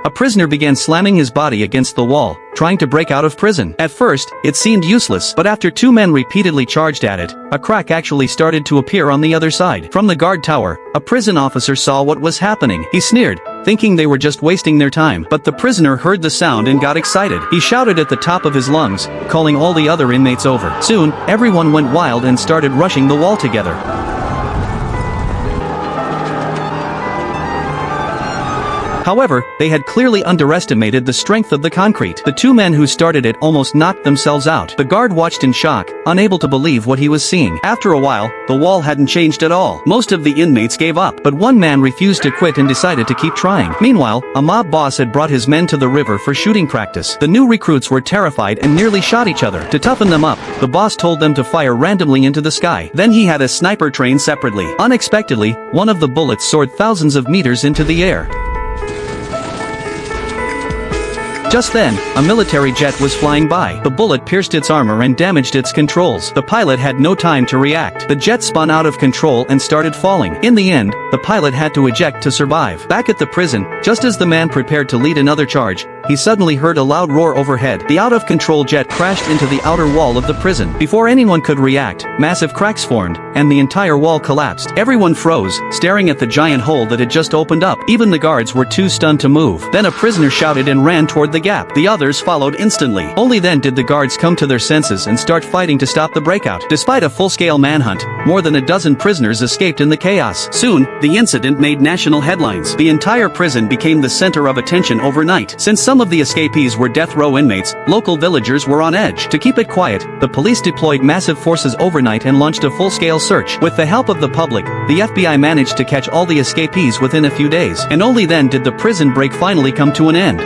A prisoner began slamming his body against the wall, trying to break out of prison. At first, it seemed useless, but after two men repeatedly charged at it, a crack actually started to appear on the other side. From the guard tower, a prison officer saw what was happening. He sneered, thinking they were just wasting their time. But the prisoner heard the sound and got excited. He shouted at the top of his lungs, calling all the other inmates over. Soon, everyone went wild and started rushing the wall together. However, they had clearly underestimated the strength of the concrete. The two men who started it almost knocked themselves out. The guard watched in shock, unable to believe what he was seeing. After a while, the wall hadn't changed at all. Most of the inmates gave up, but one man refused to quit and decided to keep trying. Meanwhile, a mob boss had brought his men to the river for shooting practice. The new recruits were terrified and nearly shot each other. To toughen them up, the boss told them to fire randomly into the sky. Then he had a sniper trained separately. Unexpectedly, one of the bullets soared thousands of meters into the air. Just then, a military jet was flying by. The bullet pierced its armor and damaged its controls. The pilot had no time to react. The jet spun out of control and started falling. In the end, the pilot had to eject to survive. Back at the prison, just as the man prepared to lead another charge, he suddenly heard a loud roar overhead. The out-of-control jet crashed into the outer wall of the prison. Before anyone could react, massive cracks formed, and the entire wall collapsed. Everyone froze, staring at the giant hole that had just opened up. Even the guards were too stunned to move. Then a prisoner shouted and ran toward the gap. The others followed instantly. Only then did the guards come to their senses and start fighting to stop the breakout. Despite a full-scale manhunt, more than a dozen prisoners escaped in the chaos. Soon, the incident made national headlines. The entire prison became the center of attention overnight. Since some of the escapees were death row inmates, local villagers were on edge. To keep it quiet, the police deployed massive forces overnight and launched a full-scale search. With the help of the public, the FBI managed to catch all the escapees within a few days. And only then did the prison break finally come to an end.